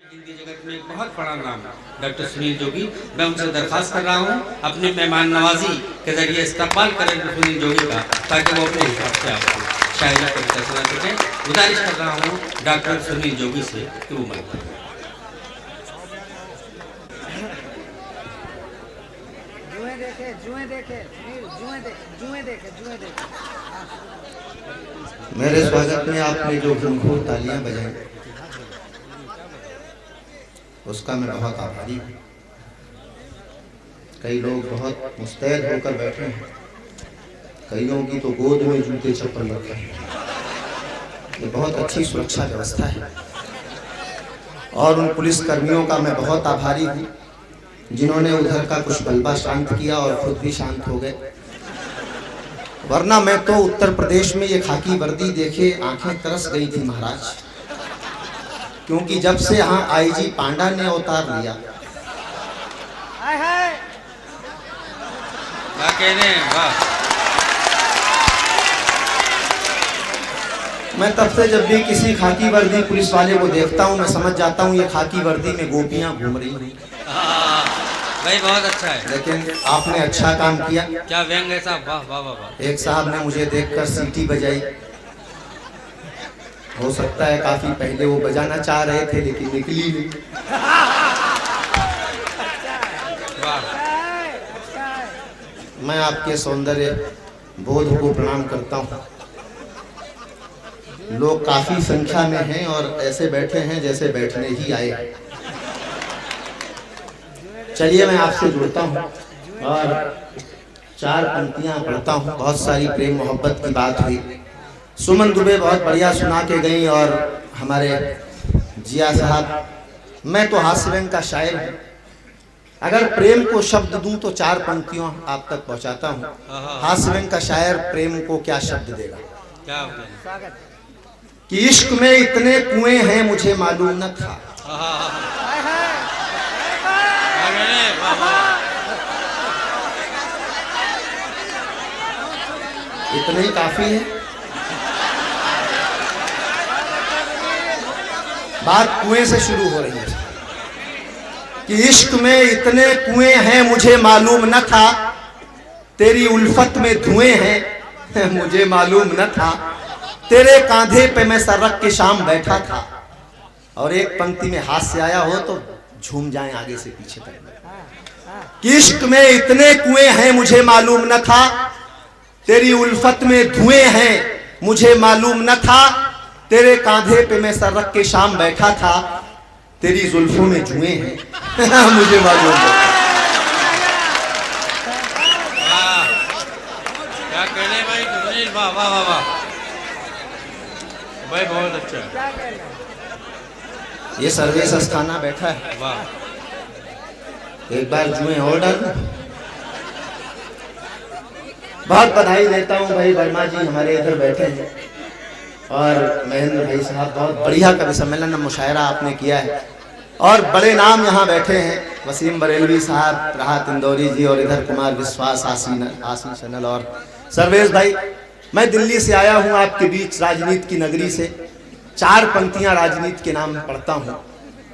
हिंदी जगत में एक बहुत बड़ा नाम डॉक्टर सुनील जोगी। मैं उनसे दरखास्त कर रहा हूँ अपनी मेहमान नवाजी के जरिए इस्तकबाल करें सुनील जोगी का, ताकि वो अपने हिसाब से आपको शायरी कविता सुना सकें। गुजारिश कर रहा हूँ डॉक्टर सुनील जोगी से कि वो मैं मेरे स्वागत में आपने जो खूब तालियां बजाई उसका मैं बहुत आभारी हूँ। कई लोग बहुत मुस्तैद होकर बैठे हैं, कईयों की तो गोद में जूते चप्पल रखे हैं। ये बहुत अच्छी सुरक्षा व्यवस्था है और उन पुलिस कर्मियों का मैं बहुत आभारी हूँ जिन्होंने उधर का कुछ गलबा शांत किया और खुद भी शांत हो गए। वरना मैं तो उत्तर प्रदेश में ये खाकी वर्दी देखे आंखें तरस गई थी महाराज, क्योंकि जब से यहाँ आईजी पांडा ने अवतार लिया मैं तब से जब भी किसी खाकी वर्दी पुलिस वाले को देखता हूँ मैं समझ जाता हूँ ये खाकी वर्दी में गोपियाँ घूम रही हैं। भाई बहुत अच्छा है, लेकिन आपने अच्छा काम किया। क्या व्यंग है साहब, वाह वाह वाह। एक साहब ने मुझे देखकर सीटी बजाई, हो सकता है काफी पहले वो बजाना चाह रहे थे लेकिन निकली नहीं। मैं आपके सौंदर्य बोध को प्रणाम करता हूँ। लोग काफी संख्या में हैं और ऐसे बैठे हैं जैसे बैठने ही आए। चलिए मैं आपसे जुड़ता हूँ और चार पंक्तियाँ पढ़ता हूँ। बहुत सारी प्रेम मोहब्बत की बात हुई। सुमन दुबे बहुत बढ़िया सुना के गई और हमारे जिया साहब, मैं तो हास्य व्यंग का शायर हूँ। अगर प्रेम को शब्द दूं तो चार पंक्तियों आप तक पहुँचाता हूँ। हास्य व्यंग का शायर प्रेम को क्या शब्द देगा? क्या कि इश्क में इतने कुएं हैं मुझे मालूम न था। इतना ही काफी है। बात कुएं से शुरू हो रही है कि इश्क में इतने कुएं हैं मुझे मालूम न था, तेरी उल्फत में धुएं हैं मुझे मालूम न था, तेरे कांधे पे मैं सर रख के शाम बैठा था। और एक पंक्ति में हास्य आया हो तो झूम जाएं आगे से पीछे तक कि इश्क में इतने कुएं हैं मुझे मालूम न था, तेरी उल्फत में धुएं हैं मुझे मालूम न था, तेरे कांधे पे मैं सर रख के शाम बैठा था, तेरी जुल्फों में जुएं हैं मुझे मालूम न था। क्या कहने भाई सुनील, वाह वाह वाह वाह भाई, बहुत अच्छा है। ये सर्वेश अस्थाना बैठा है, वाह। एक बार जुएं और डाल। बहुत बधाई देता हूँ भाई वर्मा जी हमारे इधर बैठे हैं और महेंद्र भाई साहब, बहुत बढ़िया कवि सम्मेलन मुशायरा आपने किया है और बड़े नाम यहाँ बैठे हैं। वसीम बरेलवी साहब, राहत इंदौरी जी और इधर कुमार विश्वास, आशीष सनल और सर्वेश भाई। मैं दिल्ली से आया हूँ आपके बीच, राजनीति की नगरी से। चार पंक्तियाँ राजनीति के नाम पढ़ता हूँ।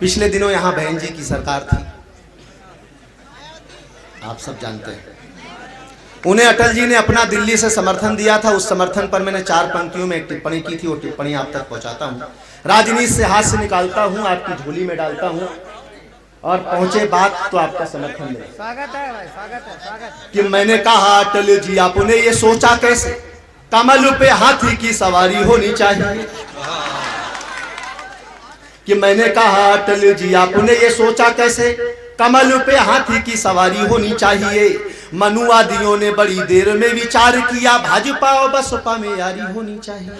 पिछले दिनों यहाँ बहन जी की सरकार थी, आप सब जानते हैं। उन्हें अटल जी ने अपना दिल्ली से समर्थन दिया था, उस समर्थन पर मैंने चार पंक्तियों में एक टिप्पणी की थी, वो टिप्पणी आप तक पहुंचाता हूं। राजनीति से हास्य निकालता हूं, आपकी झोली में डालता हूं और पहुंचे बात तो आपका समर्थन मिले। स्वागत है भाई, स्वागत है, स्वागत। कि मैंने कहा अटल जी आपने ये सोचा कैसे, कमल पे हाथी की सवारी होनी चाहिए। कि मैंने कहा अटल जी आपने ये सोचा कैसे, कमल पे हाथी की सवारी होनी चाहिए। मनुवादियों ने बड़ी देर में विचार किया, भाजपा और बसपा में यारी होनी चाहिए।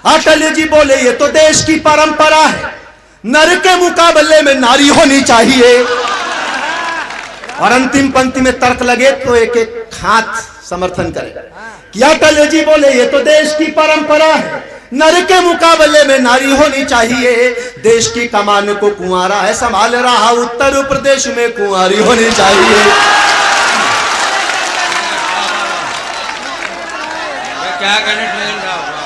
अटल जी बोले ये तो देश की परंपरा है, नर के मुकाबले में नारी होनी चाहिए। और अंतिम पंक्ति में तर्क लगे तो एक एक हाथ समर्थन करे कि अटल जी बोले ये तो देश की परंपरा है, नर के मुकाबले में नारी होनी चाहिए। देश की कमान को कुंवारा है संभाल रहा, उत्तर प्रदेश में कुंवारी होनी चाहिए। क्या करने मिल रहा होगा।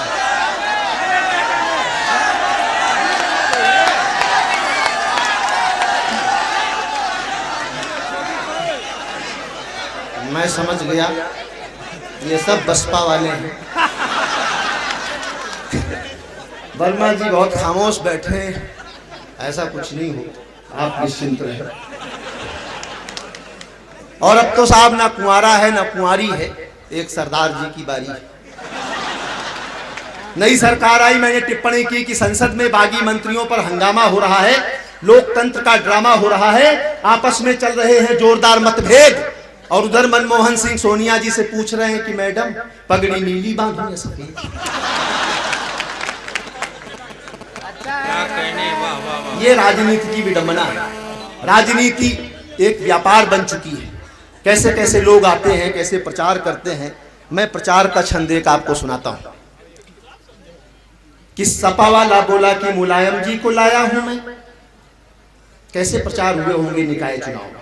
समझ गया ये सब बसपा वाले हैं। वर्मा जी बहुत खामोश बैठे हैं, ऐसा कुछ नहीं हो, आप निश्चिंत रहें। और अब तो साहब ना कुंवारा है ना कुंवारी है, एक सरदार जी की बारी है। नई सरकार आई, मैंने टिप्पणी की कि संसद में बागी मंत्रियों पर हंगामा हो रहा है, लोकतंत्र का ड्रामा हो रहा है, आपस में चल रहे हैं जोरदार मतभेद। और उधर मनमोहन सिंह सोनिया जी से पूछ रहे हैं कि मैडम पगड़ी नीली बांधू या सफेद। ये राजनीति की विडंबना है। राजनीति एक व्यापार बन चुकी है। कैसे कैसे लोग आते हैं, कैसे प्रचार करते हैं। मैं प्रचार का छंद एक आपको सुनाता हूं कि सपा वाला बोला कि मुलायम जी को लाया हूं मैं। कैसे प्रचार हुए होंगे निकाय चुनाव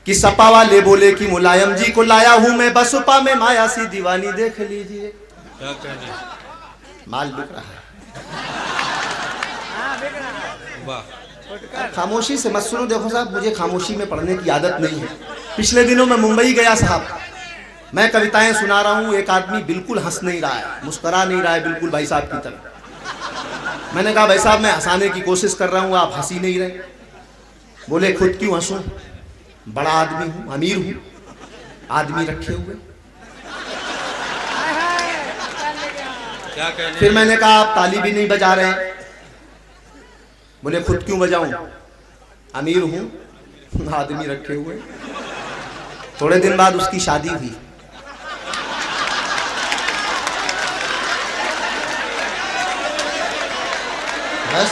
कि सपा वाले बोले कि मुलायम जी को लाया हूं मैं, बसपा में माया सी दीवानी देख लीजिए। माल बिक रहा है। खामोशी से मत सुनो। देखो साहब, मुझे खामोशी में पढ़ने की आदत नहीं है। पिछले दिनों मैं मुंबई गया साहब, मैं कविताएं सुना रहा हूं, एक आदमी बिल्कुल हंस नहीं रहा है, मुस्कुरा नहीं रहा है, बिल्कुल भाई साहब की तरह। मैंने कहा भाई साहब मैं हंसाने की कोशिश कर रहा हूं, आप हंसी नहीं रहे। बोले खुद क्यों हंसूं, बड़ा आदमी हूं, अमीर हूं, आदमी रखे हुए। फिर मैंने कहा आप ताली भी नहीं बजा रहे हैं। बोले खुद क्यों बजाऊं, अमीर हूं, आदमी रखे हुए। थोड़े दिन बाद उसकी शादी हुई। बस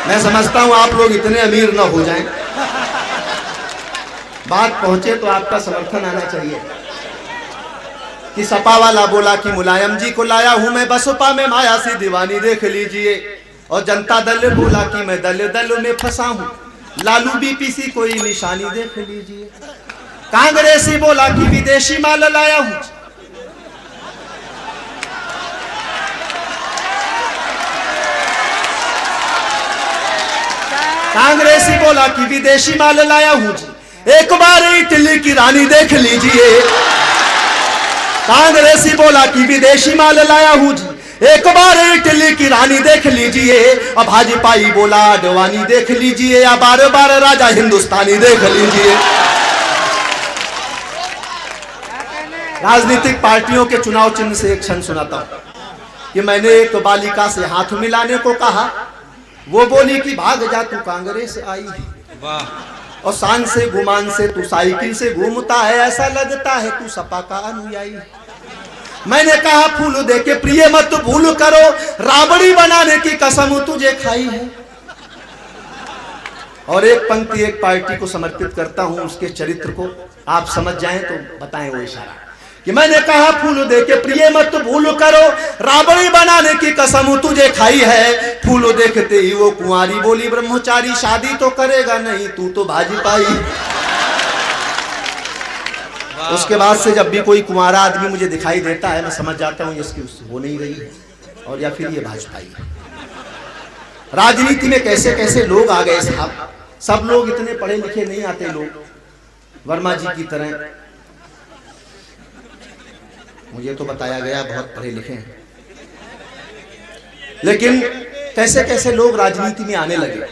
मैं समझता हूं आप लोग इतने अमीर ना हो जाएं, बात पहुंचे तो आपका समर्थन आना चाहिए कि सपा वाला बोला कि मुलायम जी को लाया हूं मैं, बसपा में माया सी दीवानी देख लीजिए। और जनता दल बोला कि मैं दल दल में फंसा हूं, लालू बीपीसी कोई निशानी देख लीजिए। कांग्रेसी बोला कि विदेशी माल लाया हूं। कांग्रेसी बोला कि विदेशी माल लाया हूं जी, एक बार इटली की रानी देख लीजिए। कांग्रेसी बोला कि विदेशी माल लाया हूं जी, एक बार इटली की रानी देख लीजिए। अब भाजपाई बोला अडवाणी देख लीजिए, या बार बार राजा हिंदुस्तानी देख लीजिए। राजनीतिक पार्टियों के चुनाव चिन्ह से एक क्षण सुनाता हूं कि मैंने एक बालिका से हाथ मिलाने को कहा, वो बोली कि भाग जा तू कांग्रेस आई। वाह। और शान से गुमान से तू साइकिल से घूमता है, ऐसा लगता है तू सपा का अनुयायी। मैंने कहा फूल दे के प्रिय मत भूल करो, राबड़ी बनाने की कसम तुझे खाई है। और एक पंक्ति एक पार्टी को समर्पित करता हूं, उसके चरित्र को आप समझ जाएं तो बताएं वो इशारा कि मैंने कहा फूल दे के प्रिय मत भूल करो, राबड़ी बनाने की कसम तुझे खाई है। फूल देखते ही वो कुंवारी बोली ब्रह्मचारी, शादी तो करेगा नहीं तू तो भाजपाई। उसके बाद से जब भी कोई कुंवारा आदमी मुझे दिखाई देता है, मैं समझ जाता हूँ इसकी हो नहीं रही है, और या फिर ये भाजपाई है। राजनीति में कैसे कैसे लोग आ गए साहब। सब लोग इतने पढ़े लिखे नहीं आते लोग, वर्मा जी की तरह। मुझे तो बताया गया बहुत पढ़े लिखे हैं, लेकिन कैसे कैसे लोग राजनीति में आने लगे।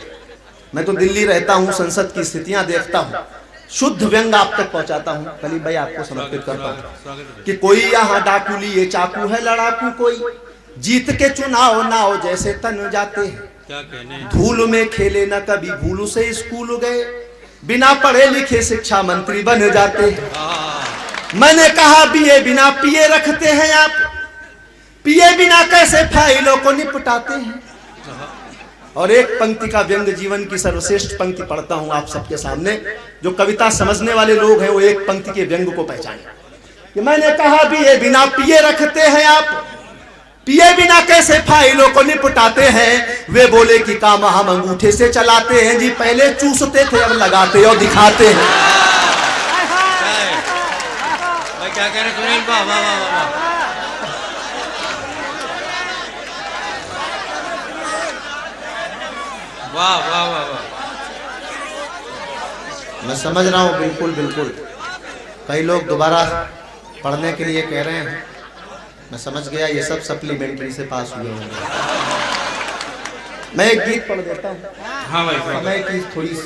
मैं तो दिल्ली रहता हूं, संसद की स्थितियां देखता हूं, शुद्ध व्यंग आप तक पहुंचाता हूं। कलीम भाई आपको समर्पित करता हूं कि कोई यहाँ डाकू लिए चाकू है लड़ाकू, कोई जीत के चुनाव नाव जैसे तन जाते हैं। धूल में खेले न कभी भूल से स्कूल गए, बिना पढ़े लिखे शिक्षा मंत्री बन जाते हैं। मैंने कहा बीए बिना पिए रखते हैं आप, पिए बिना कैसे फाइलों को निपटाते हैं। और एक पंक्ति का व्यंग जीवन की सर्वश्रेष्ठ पंक्ति पढ़ता हूं आप सबके सामने। जो कविता समझने वाले लोग हैं वो एक पंक्ति के व्यंग को पहचाने कि मैंने कहा बीए बिना पिए रखते हैं आप, पिए बिना कैसे फाइलों को निपटाते हैं। वे बोले कि काम हम अंगूठे से चलाते हैं जी, पहले चूसते थे अब लगाते और दिखाते हैं। क्या कह रहे सुनील? वाह वाह वाह वाह। वाह वाह वाह वाह। मैं समझ रहा हूँ, बिल्कुल बिल्कुल। कई लोग दोबारा पढ़ने के लिए कह रहे हैं, मैं समझ गया ये सब सप्लीमेंट्री से पास हुए होंगे। मैं एक गीत पढ़ देता हूँ, हाँ भाई समय की थोड़ी।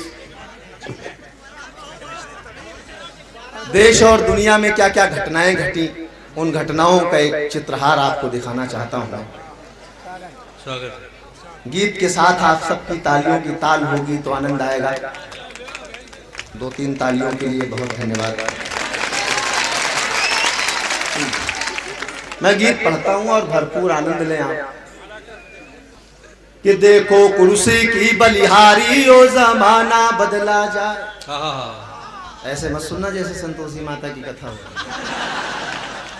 देश और दुनिया में क्या क्या घटनाएं घटी, उन घटनाओं का एक चित्रहार आपको दिखाना चाहता हूँ। स्वागत। गीत के साथ आप सबकी तालियों की ताल होगी तो आनंद आएगा। 2-3 तालियों के लिए बहुत धन्यवाद। मैं गीत पढ़ता हूँ और भरपूर आनंद लें आप। कि देखो कुर्सी की बलिहारी ओ जमाना बदला जाए। ऐसे मत सुनना जैसे संतोषी माता की कथा हो।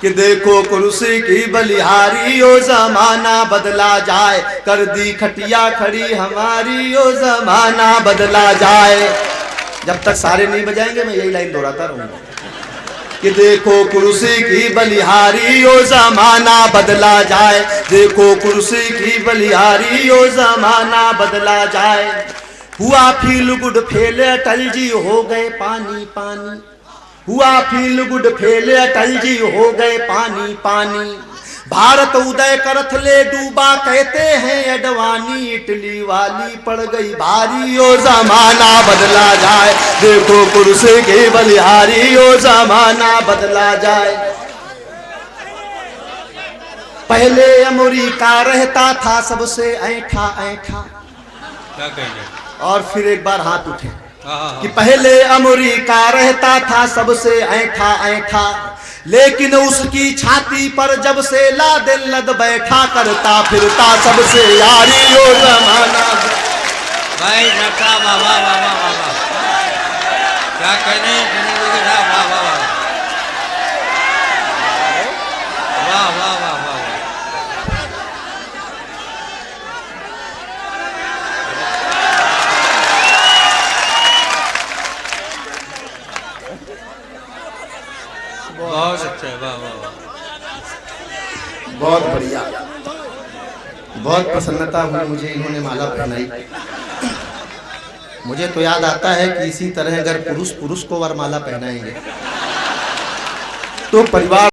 कि देखो कुर्सी की बलिहारी ओ जमाना बदला जाए, कर दी खटिया खड़ी हमारी ओ जमाना बदला जाए। जब तक सारे नहीं बजाएंगे मैं यही लाइन दोहराता रहूंगा। कि देखो कुर्सी की बलिहारी ओ जमाना बदला जाए, देखो कुर्सी की बलिहारी ओ जमाना बदला जाए। हुआ feel good fail Atal ji हो गए पानी पानी, हुआ feel good fail Atal ji हो गए पानी पानी। भारत उदय करथ ले डूबा कहते हैं अडवाणी, इटली वाली पड़ गई भारी ओ जमाना बदला जाए, देखो कुर्सी की बलिहारी ओ जमाना बदला जाए। पहले अमेरिका रहता था सबसे ऐठा ऐठा। क्या कहेंगे? और फिर एक बार हाथ उठे कि पहले अमेरिका रहता था सबसे ऐठा ऐठा, लेकिन उसकी छाती पर जब से लादेन लद बैठा, करता फिरता सबसे यारी ओ जमाना। भाई नक्का बाबा बाबा बाबा क्या कहने, वाह वाह वाह वाह वाह वाह वाह। बहुत अच्छा है, वाह वाह वाह। बहुत बढ़िया, बहुत प्रसन्नता हुई मुझे, इन्होंने माला पहनाई। मुझे तो याद आता है कि इसी तरह अगर पुरुष पुरुष को वरमाला पहनाएंगे तो परिवार